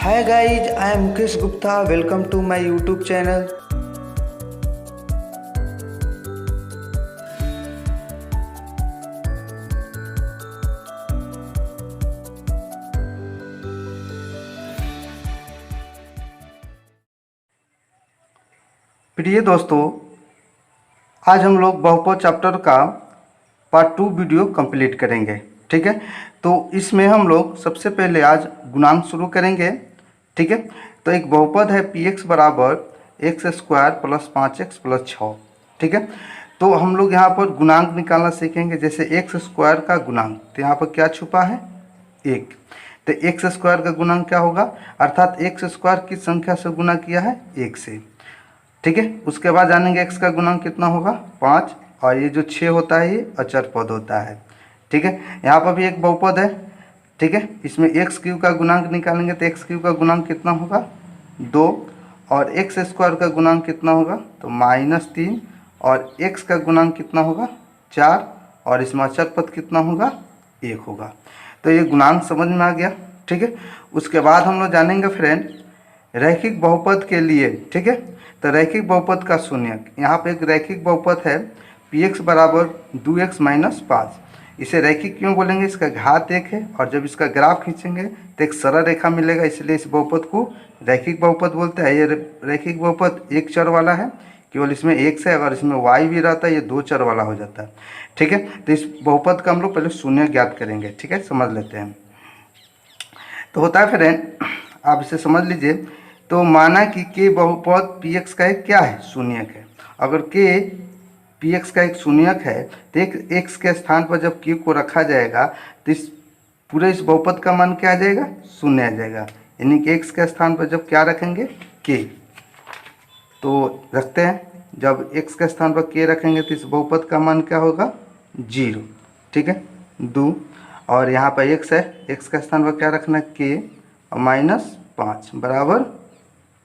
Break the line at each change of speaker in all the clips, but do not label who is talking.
Hi guys, I am Mukesh Gupta. Welcome to my YouTube channel. प्रिय दोस्तों, आज हम लोग बहुपद चैप्टर का पार्ट 2 वीडियो कंप्लीट करेंगे। ठीक है, तो इसमें हम लोग सबसे पहले आज गुणांक शुरू करेंगे। ठीक है, तो एक बहुपद है पी एक्स बराबर x square plus 5x plus 6। ठीक है, तो हम लोग यहाँ पर गुणांक निकालना सीखेंगे। जैसे एक्स स्क्वायर का गुणांक, तो यहाँ पर क्या छुपा है? एक। तो एक्स स्क्वायर का गुणांक क्या होगा? अर्थात एक्स स्क्वायर किस संख्या से गुना किया है? एक से। ठीक है, उसके बाद जानेंगे एक्स का गुणांक कितना होगा? 5। और ये जो 6 होता है ये अचर पद होता है। ठीक है, यहाँ पर भी एक बहुपद है। ठीक है, इसमें एक्स क्यू का गुणांक निकालेंगे तो एक्स क्यू का गुणांक कितना होगा? 2। और एक्स स्क्वायर का गुणांक कितना होगा? तो -3। और एक्स का गुणांक कितना होगा? 4। और इसमें अचर पद कितना होगा? 1 होगा। तो ये गुणांक समझ में आ गया। ठीक है, उसके बाद हम लोग जानेंगे फ्रेंड रैखिक बहुपद के लिए। ठीक है, तो रैखिक बहुपद का शून्यक, यहाँ पे एक रैखिक बहुपद है पी एक्स बराबर 2x माइनस 5। इसे रैखिक क्यों बोलेंगे? इसका घात 1 है और जब इसका ग्राफ खींचेंगे तो एक सरल रेखा मिलेगा, इसलिए इस बहुपद को रैखिक बहुपद बोलते हैं। ये रैखिक बहुपद एक चर वाला है, केवल इसमें x है। अगर इसमें y भी रहता है ये 2 चर वाला हो जाता है। ठीक है, तो इस बहुपद का हम लोग पहले शून्य ज्ञात करेंगे। ठीक है, समझ लेते हैं। तो होता है फ्रेंड, आप इसे समझ लीजिए। तो माना कि के बहुपद पी एक्स का एक क्या है? शून्यक है। अगर के पी एक्स का एक शून्यक है तो एक एक्स के स्थान पर जब क्यू को रखा जाएगा तो इस पूरे इस बहुपद का मान क्या आ जाएगा? शून्य आ जाएगा। यानी कि एक्स के स्थान पर जब क्या रखेंगे? के। तो रखते हैं, जब एक्स के स्थान पर के रखेंगे तो इस बहुपद का मान क्या होगा? 0। ठीक है, 2। और यहाँ पर एक्स है, एक्स के स्थान पर क्या रखना है? के। और -5 बराबर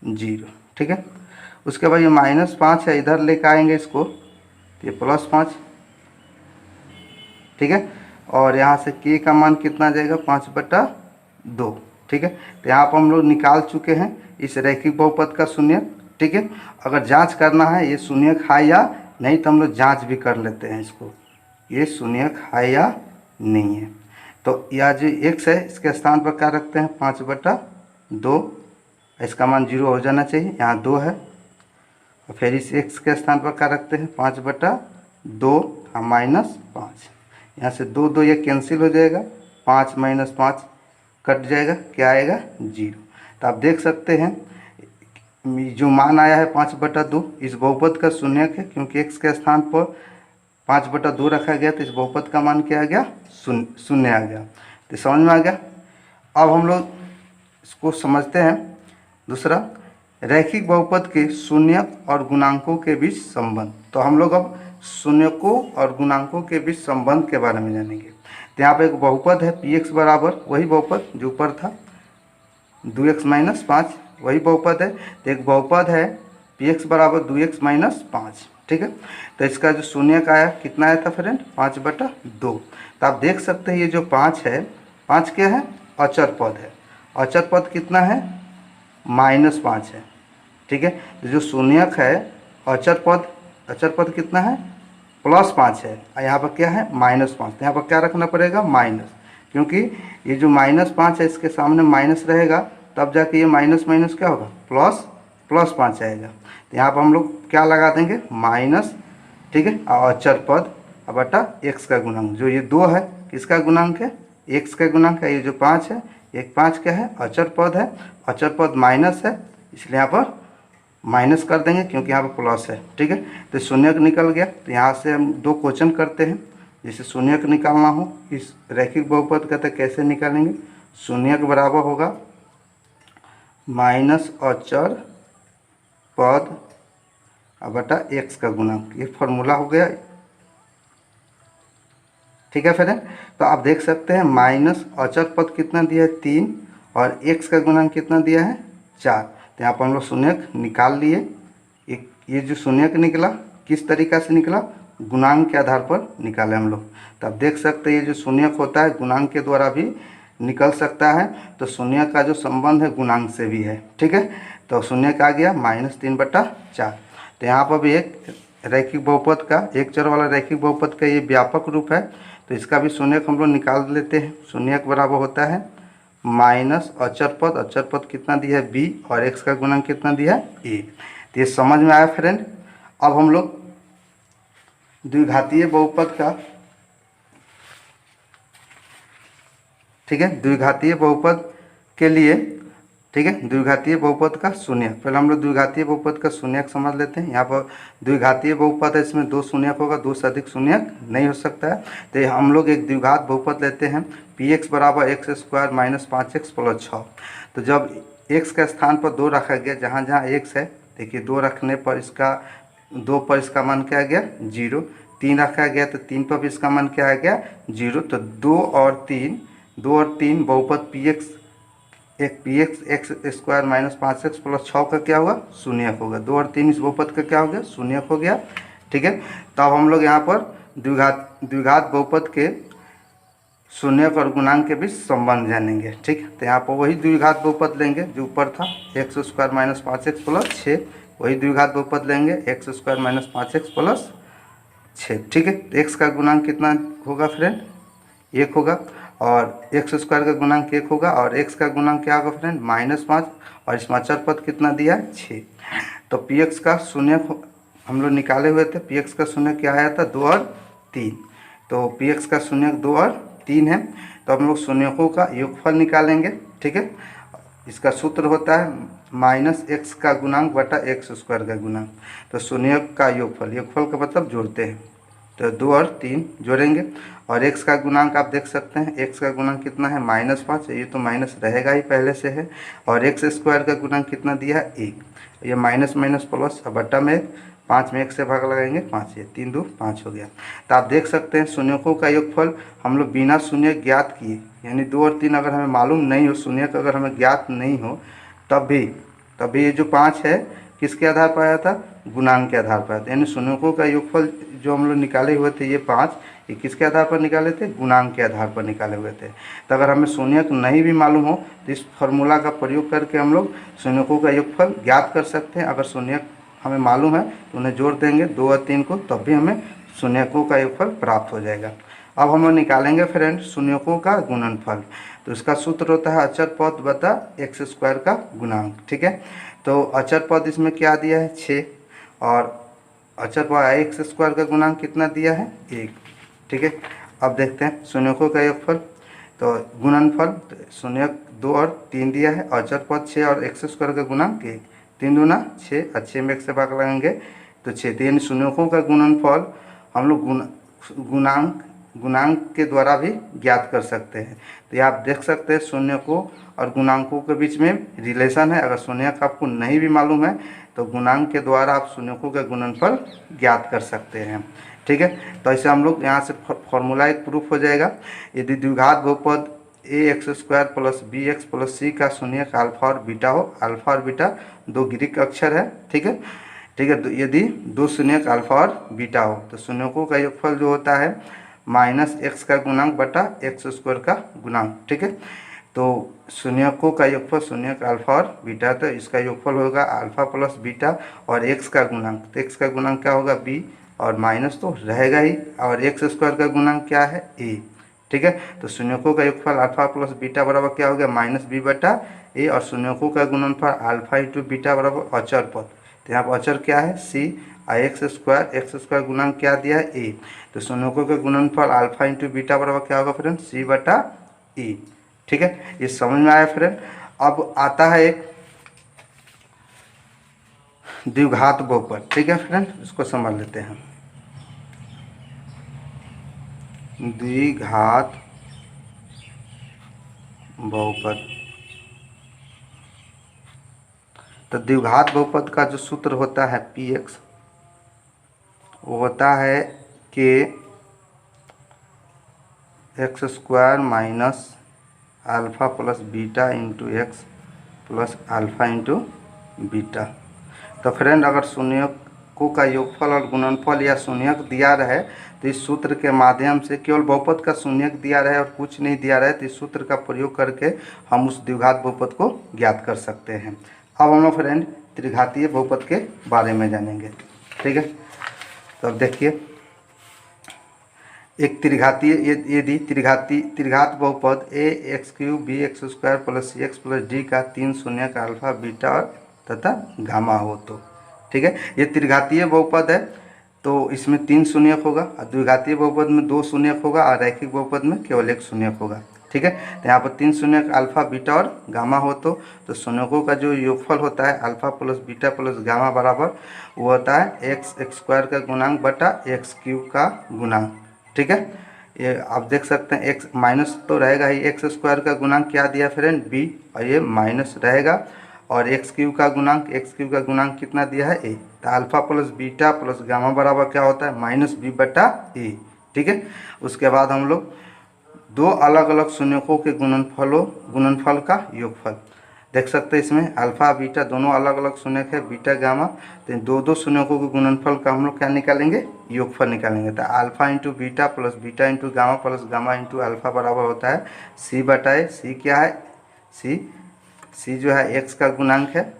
0। ठीक है, उसके बाद ये -5 है, इधर लेकर आएंगे इसको, ये +5। ठीक है, और यहाँ से के का मान कितना आ जाएगा? 5/2। ठीक है, तो यहाँ पर हम लोग निकाल चुके हैं इस रैखिक बहुपद का शून्यक। ठीक है, अगर जांच करना है ये शून्यक है या नहीं तो हम लोग जांच भी कर लेते हैं इसको, ये शून्यक है या नहीं है। तो यह जो x है इसके स्थान पर क्या रखते हैं? 5/2। इसका मान 0 हो जाना चाहिए, यहाँ 2 है। और फिर इस x के स्थान पर क्या रखते हैं? 5/2 और -5। यहाँ से 2 2 ये कैंसिल हो जाएगा, 5 - 5 कट जाएगा, क्या आएगा? 0। तो आप देख सकते हैं जो मान आया है 5/2 इस बहुपद का शून्यक है, क्योंकि x के स्थान पर 5/2 रखा गया तो इस बहुपद का मान क्या आ गया? शून्य आ गया। तो समझ में आ गया। अब हम लोग इसको समझते हैं दूसरा, रैखिक बहुपद के शून्यक और गुणांकों के बीच संबंध। तो हम लोग अब शून्यकों और गुणांकों के बीच संबंध के बारे में जानेंगे। तो यहाँ पे एक बहुपद है पी एक्स बराबर, वही बहुपद जो ऊपर था 2x माइनस 5, वही बहुपद है। तो एक बहुपद है पी एक्स बराबर 2x माइनस 5। ठीक है, तो इसका जो शून्यक आया कितना आया था फ्रेंड? 5/2। तो आप देख सकते हैं ये जो 5 है, 5 क्या है? अचर पद है। अचर पद कितना है? -5 है। ठीक है, तो जो शून्यक है अचर पद कितना है? +5 है। और यहाँ पर क्या है? -5। तो यहाँ पर क्या रखना पड़ेगा? माइनस, क्योंकि ये जो -5 है इसके सामने माइनस रहेगा, तब जाके ये माइनस माइनस क्या होगा? +5 आएगा। तो यहाँ पर हम लोग क्या लगा देंगे? माइनस। ठीक है, और अचर पद बटा एक्स का गुणांक, जो ये 2 है किसका गुणांक है? एक्स का गुणांक है। ये जो 5 है, एक 5 क्या है? अचर पद है। अचर पद माइनस है, इसलिए यहाँ पर माइनस कर देंगे, क्योंकि यहाँ पर प्लस है। ठीक है, तो शून्यक निकल गया। तो यहाँ से हम 2 क्वेश्चन करते हैं। जैसे शून्यक निकालना हो इस रैखिक बहुपद का, तो कैसे निकालेंगे? शून्यक बराबर होगा माइनस अचर पद बटा एक्स का गुणांक। ये फॉर्मूला हो गया। ठीक है फ्रेंड, तो आप देख सकते हैं माइनस अचर पद कितना दिया है? 3। और एक्स का गुणांक कितना दिया है? 4। तो यहाँ पर हम लोग शून्यक निकाल लिए। ये जो शून्यक निकला किस तरीक़ा से निकला? गुणांक के आधार पर निकाले हम लोग। तो आप देख सकते हैं ये जो शून्यक होता है गुणांक के द्वारा भी निकल सकता है, तो शून्य का जो संबंध है गुणांक से भी है। ठीक है, तो शून्य का आ गया -3/4। तो यहाँ पर भी एक रैखिक बहुपद का, एक चर वाला रैखिक बहुपद का ये व्यापक रूप है, तो इसका भी शून्यक हम लोग निकाल लेते हैं। शून्यक बराबर होता है माइनस अचर पद, अचर पद कितना दिया है b, और x का गुणांक कितना दिया है a। तो ये समझ में आया फ्रेंड। अब हम लोग द्विघातीय बहुपद का, ठीक है, द्विघातीय बहुपद के लिए, ठीक है, द्विघातीय बहुपद का शून्यक, पहले हम लोग द्विघातीय बहुपद का शून्यक समझ लेते हैं। यहाँ पर द्विघातीय बहुपद है, इसमें दो शून्यक होगा, दो से अधिक शून्यक नहीं हो सकता है। तो हम लोग एक द्विघात बहुपद लेते हैं, px बराबर x² माइनस 5x प्लस 6। तो जब x का स्थान पर 2 रखा गया, जहाँ जहाँ x है, देखिए 2 रखने पर इसका 2 पर इसका मान क्या आ गया 0, 3 रखा गया तो 3 पर भी इसका मान क्या आ गया 0। तो 2 और 3 बहुपद px² माइनस 5x प्लस 6 का क्या होगा शून्यक होगा। 2 और 3 इस बहुपद का क्या हो गया शून्यक हो गया। ठीक है, तो अब हम लोग यहाँ पर द्विघात बहुपद के शून्यक और गुणांक के बीच संबंध जानेंगे। ठीक है, तो यहाँ पर वही द्विघात बहुपद लेंगे जो ऊपर था, x² माइनस 5x प्लस 6, वही द्विघात बहुपद लेंगे x² माइनस 5x प्लस 6। ठीक है, तो x का गुणांक कितना होगा फ्रेंड 1 होगा, और x² का गुणांक 1 होगा, और x का गुणांक क्या होगा फ्रेंड -5, और इसमें अचर पद कितना दिया है 6। तो px का शून्यक हम लोग निकाले हुए थे, px का शून्यक क्या आया था 2 और 3। तो px का शून्यक 2 और 3 है, तो हम लोग शून्यकों का योगफल निकालेंगे। ठीक है, इसका सूत्र होता है -x का गुणांक बटा x² का गुणांक। तो शून्यक का योगफल, योगफल का मतलब जोड़ते हैं, तो 2 और 3 जोड़ेंगे, और x का गुणांक आप देख सकते हैं, x का गुणांक कितना है -5, ये तो माइनस रहेगा ही पहले से है, और x² का गुणांक कितना दिया है 1, ये माइनस माइनस प्लस, बट्टा में 5 में 1 से भाग लगाएंगे 5, ये 3 2 5 हो गया। तो आप देख सकते हैं शून्यकों का योगफल हम लोग बिना शून्य ज्ञात किए, यानी 2 और 3 अगर हमें मालूम नहीं हो, शून्यक अगर हमें ज्ञात नहीं हो, तब भी ये जो 5 है किसके आधार पर आया था गुणांक के आधार पर आया था। यानी शून्यकों का योगफल जो हम लोग निकाले हुए थे ये 5, ये किसके आधार पर निकाले थे गुणांक के आधार पर निकाले हुए थे। तो अगर हमें शून्यक नहीं भी मालूम हो तो इस फॉर्मूला का प्रयोग करके हम लोग शून्यकों का योगफल ज्ञात कर सकते हैं। अगर शून्यक हमें मालूम है तो उन्हें जोड़ देंगे 2 और 3 को, तब भी हमें शून्यकों का योगफल प्राप्त हो जाएगा। अब हम लोग निकालेंगे फ्रेंड शून्यकों का गुणनफल। तो इसका सूत्र होता है अचर पद बटा x² का गुणांक। ठीक है, तो अचर पद इसमें क्या दिया है 6, और अचर पद x² का गुणांक कितना दिया है 1। ठीक है, अब देखते हैं शून्यकों का योगफल, तो गुणनफल, तो शून्यक 2 और 3 दिया है, अचर पद 6 और x² का गुणांक 1, 3 दूना 6, और 6 में 1 से भाग लगाएंगे तो 6। यानी शून्यकों का गुणनफल हम लोग गुणांक के द्वारा भी ज्ञात कर सकते हैं। तो ये आप देख सकते हैं शून्यकों और गुणांकों के बीच में रिलेशन है। अगर शून्यक आपको नहीं भी मालूम है तो गुणांक के द्वारा आप शून्यकों का गुणनफल ज्ञात कर सकते हैं। ठीक है, तो ऐसे हम लोग यहाँ से फॉर्मूला एक प्रूफ हो जाएगा। यदि द्विघात बहुपद ax² plus bx plus c का शून्यक अल्फा और बीटा हो, अल्फा और बीटा 2 ग्रीक अक्षर है। ठीक है, तो यदि 2 शून्यक अल्फा और बीटा हो तो शून्यकों का योगफल जो होता है -x का गुणांक बटा x² का गुणांक। ठीक है, तो शून्यकों का योगफल शून्यक अल्फा और बीटा, तो इसका योगफल होगा अल्फा प्लस बीटा और x का गुणांक, तो x का गुणांक क्या होगा b, और माइनस तो रहेगा ही, और x² का गुणांक क्या है a। ठीक है, तो शून्यकों का योगफल अल्फा प्लस बीटा बराबर क्या हो गया -b बटा a, और शून्यकों का गुणनफल अल्फा इंटू बीटा बराबर अचर पद, तो यहाँ पर अचर क्या है c, x² गुणांक क्या दिया है a। तो शून्यकों का गुणनफल अल्फा इंटू बीटा बराबर क्या होगा फ्रेंड c बटा e। ठीक है, ये समझ में आया फ्रेंड। अब आता है एक द्विघात बहुपद। ठीक है फ्रेंड, इसको समझ लेते हैं। द्विघात बहुपद, तो द्विघात बहुपद का जो सूत्र होता है px, वो होता है कि x² minus alpha plus beta into x plus alpha into beta. तो फ्रेंड अगर शून्यक शून्यकों का योगफल और गुणनफल या शून्यक दिया रहे तो इस सूत्र के माध्यम से, केवल बहुपद का शून्यक दिया रहे और कुछ नहीं दिया रहे तो इस सूत्र का प्रयोग करके हम उस द्विघात बहुपद को ज्ञात कर सकते हैं। अब हम लोग फ्रेंड त्रिघातीय बहुपद के बारे में जानेंगे। ठीक है, तो अब देखिए, एक त्रिघातीय यदि त्रिघात बहुपद ax³ bx² plus cx plus d का 3 शून्यक अल्फा बीटा और तथा गामा हो तो, ठीक है, ये त्रिघातीय बहुपद है तो इसमें 3 शून्यक होगा, और द्विघातीय बहुपद में 2 शून्यक होगा और रैखिक बहुपद में केवल 1 शून्यक होगा। ठीक है, तो यहाँ पर 3 शून्यक अल्फा बीटा और गामा हो तो शून्यकों का जो योगफल होता है alpha plus beta plus gamma बराबर वो होता है x² का गुणांक बटा x³ का गुणांक। ठीक है, ये आप देख सकते हैं x माइनस तो रहेगा ही, x² का गुणांक क्या दिया फ्रेंड b, और ये माइनस रहेगा, और x³ का गुणांक कितना दिया है a, तो alpha plus beta plus gamma बराबर क्या होता है माइनस b बटा a। ठीक है, उसके बाद हम लोग दो अलग अलग शून्यकों के गुणनफल का योगफल देख सकते हैं। इसमें अल्फा बीटा दोनों अलग अलग शून्यक है, बीटा गामा, तो दो शून्यकों के गुणनफल का हम लोग क्या निकालेंगे, योगफल निकालेंगे। तो alpha into beta plus beta into gamma plus gamma into alpha बराबर होता है c बटा a। c क्या है, c जो है x का गुणांक है,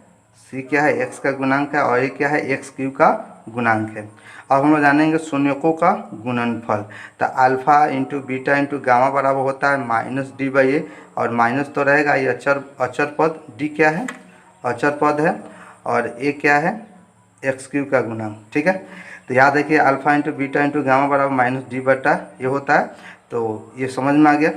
c क्या है x का गुणांक है, और ये क्या है x³ का गुणांक है। अब हम लोग जानेंगे शून्यकों का गुणनफल। तो alpha into beta into gamma बराबर होता है माइनस d बाई ए, और माइनस तो रहेगा, ये अचर पद d क्या है, अचर पद है, और a क्या है x³ का गुणांक। ठीक है, तो याद रखिए alpha into beta into gamma बराबर माइनस d बटा ये होता है, तो ये समझ में आ गया।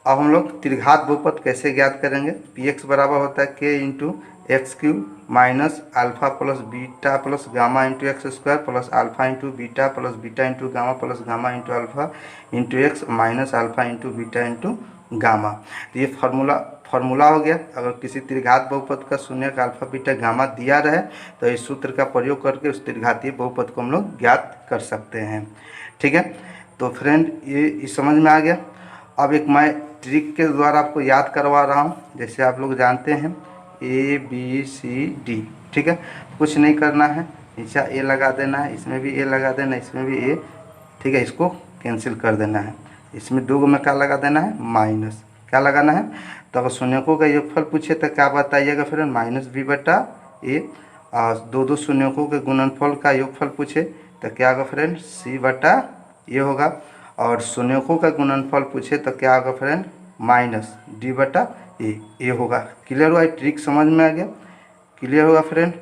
अब हम लोग त्रिघात बहुपद कैसे ज्ञात करेंगे, px बराबर होता है k into x³ minus alpha plus beta plus gamma into x² plus alpha into beta plus beta into gamma plus gamma into alpha into x minus alpha into beta into gamma. तो ये formula हो गया। अगर किसी त्रिघात बहुपद का शून्यक alpha beta gamma दिया रहे तो इस सूत्र का प्रयोग करके उस त्रिघातीय बहुपद को हम लोग ज्ञात कर सकते हैं। ठीक है, तो फ्रेंड ये समझ में आ गया। अब एक मैं ट्रिक के द्वारा आपको याद करवा रहा हूँ। जैसे आप लोग जानते हैं ABCD, ठीक है, कुछ नहीं करना है, नीचे A लगा देना है, इसमें भी A लगा देना है, इसमें भी A, ठीक है, इसको कैंसिल कर देना है। इसमें दो में क्या लगा देना है, माइनस, क्या लगाना है। तो अगर शून्यकों का योगफल पूछे तो क्या बताइएगा फिर, माइनस b बटा a। और दो शून्यकों के गुणनफल का योगफल पूछे तो क्या होगा फ्रेंड, c बटा ये होगा, और शून्यकों का गुणनफल पूछे तो क्या होगा फ्रेंड, माइनस d बटा ए होगा। क्लियर हुआ, ट्रिक समझ में आ गया, क्लियर होगा फ्रेंड।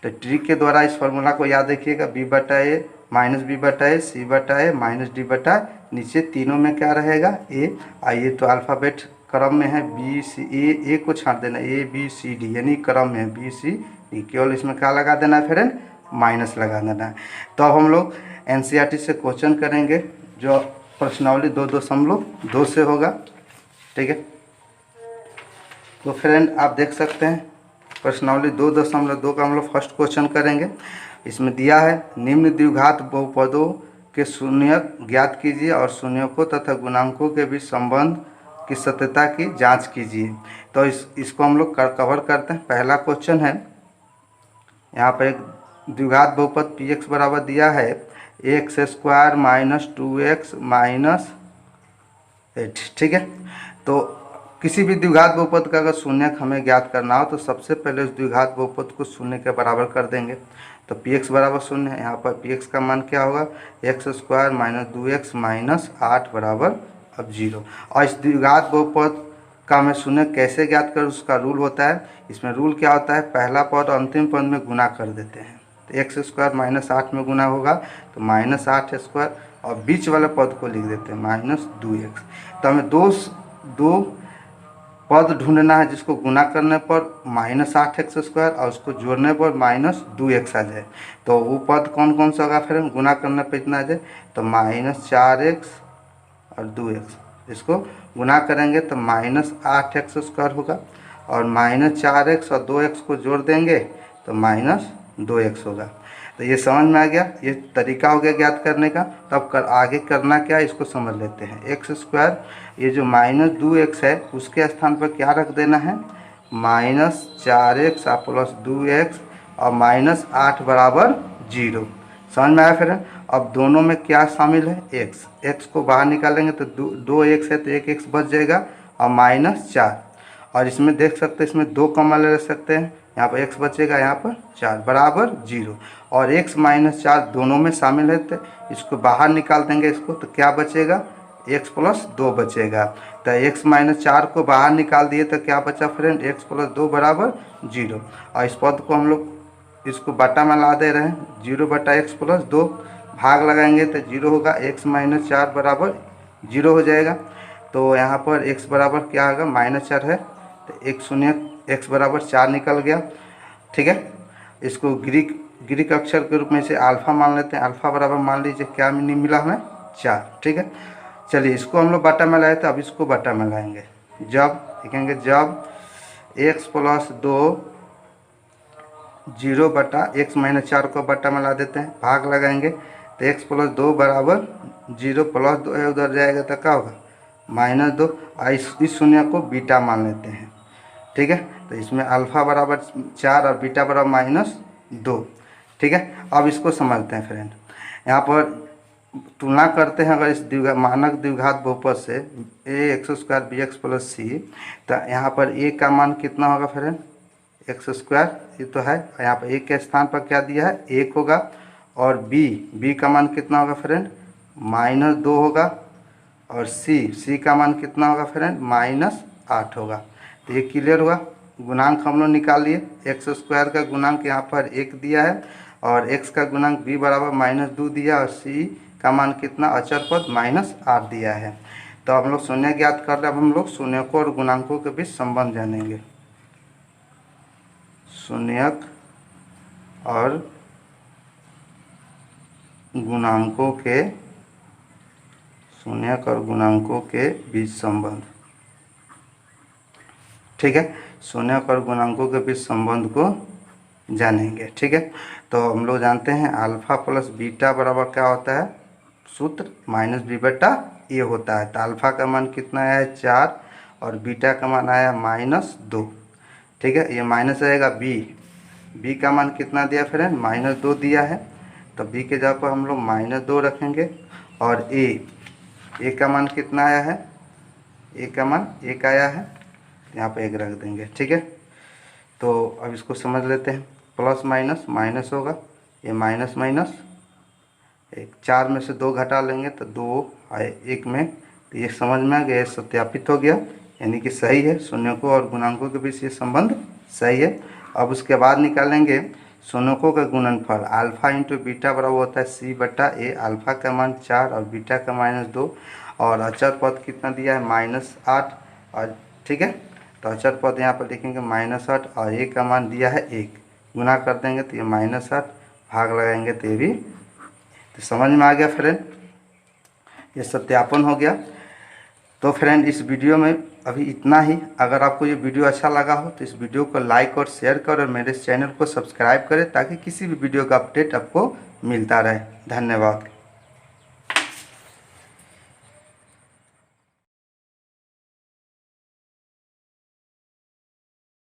तो ट्रिक के द्वारा इस फॉर्मूला को याद रखिएगा, b बटा ए माइनस b बटा ए, c बटा ए माइनस d बटा, नीचे तीनों में क्या रहेगा a। आइए तो अल्फ़ाबेट क्रम में है बी सी, ए को छाट देना, ABCD यानी क्रम में BCD, केवल इसमें क्या लगा देना है फ्रेंड, माइनस लगा देना है। तो अब हम लोग NCERT से क्वेश्चन करेंगे जो प्रश्नावली 2.2 से होगा। ठीक है, तो फ्रेंड आप देख सकते हैं प्रश्नावली 2.2 का हम लोग फर्स्ट क्वेश्चन करेंगे। इसमें दिया है निम्न द्विघात बहुपदों के शून्यक ज्ञात कीजिए और शून्यकों तथा गुणांकों के बीच संबंध की सत्यता की जांच कीजिए। तो इसको हम लोग कवर करते हैं। पहला क्वेश्चन है, यहाँ पर एक द्विघात बहुपद px बराबर दिया है x² माइनस 2x माइनस 8। ठीक है, तो किसी भी द्विघात बहुपद का अगर शून्यक हमें ज्ञात करना हो तो सबसे पहले उस द्विघात बहुपद को शून्य के बराबर कर देंगे। तो px बराबर शून्य है, यहाँ पर px का मान क्या होगा, x² माइनस 2x माइनस 8 बराबर अब 0। और इस द्विघात बहुपद का हमें शून्य कैसे ज्ञात कर, उसका रूल होता है। इसमें रूल क्या होता है, पहला पद और अंतिम पद में गुना कर देते हैं। तो x² माइनस 8 में गुना होगा तो माइनस 8² और बीच वाले पद को लिख देते हैं माइनस 2x। तो हमें दो पद ढूंढना है जिसको गुना करने पर माइनस 8x² और उसको जोड़ने पर माइनस 2x आ जाए। तो वो पद कौन कौन सा होगा फिर गुना करने पर इतना आ जाए, तो माइनस 4x और 2x, इसको गुना करेंगे तो माइनस 8x² होगा, और माइनस 4x और 2x को जोड़ देंगे तो माइनस 2x होगा। तो ये समझ में आ गया, ये तरीका हो गया ज्ञात करने का। तो अब आगे करना क्या है इसको समझ लेते हैं। x², ये जो माइनस 2x है उसके स्थान पर क्या रख देना है, माइनस 4x प्लस 2x और -8 बराबर 0। समझ में आया फ्रेंड। अब दोनों में क्या शामिल है, एक्स। एक्स को बाहर निकालेंगे तो दो एक्स है तो एक एक्स बच जाएगा और -4। और इसमें देख सकते हैं इसमें 2 कॉमन ले सकते हैं, यहाँ पर x बचेगा, यहाँ पर 4 बराबर 0। और x - 4 दोनों में शामिल है तो इसको बाहर निकाल देंगे इसको, तो क्या बचेगा, x + 2 बचेगा। तो x - 4 को बाहर निकाल दिए तो क्या बचा फ्रेंड, x + 2 बराबर 0। और इस पद को हम लोग इसको बटा में ला दे रहे हैं, 0/x + 2 भाग लगाएंगे तो 0 होगा, x - 4 बराबर 0 हो जाएगा। तो यहाँ पर x बराबर क्या होगा, -4 है तो एक शून्य x बराबर 4 निकल गया। ठीक है, इसको ग्रीक अक्षर के रूप में से अल्फ़ा मान लेते हैं। अल्फ़ा बराबर मान लीजिए क्या नहीं मिला हमें, 4। ठीक है, चलिए इसको हम लोग बटा में लाए थे, अब इसको बटा में लाएंगे। जब लिखेंगे जब x + 2 0/x - 4 को बटा में ला देते हैं, भाग लगाएंगे तो x + 2 बराबर 0 + 2 है, उधर जाएगा तो क्या होगा, -2। इस शून्य को बीटा मान लेते हैं। ठीक है, तो इसमें अल्फ़ा बराबर 4 और बीटा बराबर -2। ठीक है, अब इसको समझते हैं फ्रेंड। यहाँ पर तुलना करते हैं अगर इस मानक द्विघात बहुपद से ax² bx + c, तो यहाँ पर a का मान कितना होगा फ्रेंड, x², ये तो है। यहाँ पर a के स्थान पर क्या दिया है, 1 होगा। और b का मान कितना होगा फ्रेंड, -2 होगा। और c का मान कितना होगा फ्रेंड, -8 होगा। तो ये क्लियर हुआ। गुणांक हम लोग निकाल लिए, x² का गुणांक यहाँ पर 1 दिया है और x का गुणांक b बराबर -2 दिया और c का मान कितना, अचर पद -8 दिया है। तो हम लोग शून्य ज्ञात कर रहे हैं। अब हम लोग शून्यकों और गुणांकों के बीच संबंध जानेंगे। शून्यक और गुणांकों के बीच संबंध। ठीक है, शून्यक और गुणांकों के बीच संबंध को जानेंगे। ठीक है, तो हम लोग जानते हैं अल्फ़ा + बीटा बराबर क्या होता है, सूत्र -b/a होता है। तो अल्फ़ा का मान कितना आया है, 4 और बीटा का मान आया -2। ठीक है, ये माइनस रहेगा b का मान कितना दिया फ्रेंड, -2 दिया है। तो b के जगह पर हम लोग -2 रखेंगे। और a का मान कितना आया है, a का मान 1 आया है, यहाँ पे 1 रख देंगे। ठीक है, तो अब इसको समझ लेते हैं। प्लस माइनस होगा, ये माइनस 1, 4 में से 2 घटा लेंगे तो 2 आए 1 में। तो ये समझ में आ गया, सत्यापित हो गया, यानी कि सही है। शून्यकों और गुणांकों के बीच ये संबंध सही है। अब उसके बाद निकालेंगे शून्यकों का गुणनफल। अल्फ़ा × बीटा बराबर होता है c/a। अल्फ़ा का मान 4 और बीटा का -2 और अचर पद कितना दिया है, -8। और ठीक है, तो अचर पद यहाँ पर लिखेंगे -8 और a का मान दिया है 1। गुना कर देंगे तो ये -8, भाग लगाएंगे तो ये भी। तो समझ में आ गया फ्रेंड, ये सत्यापन हो गया। तो फ्रेंड इस वीडियो में अभी इतना ही। अगर आपको ये वीडियो अच्छा लगा हो तो इस वीडियो को लाइक और शेयर करें और मेरे चैनल को सब्सक्राइब करें ताकि किसी भी वीडियो का अपडेट आपको मिलता रहे। धन्यवाद।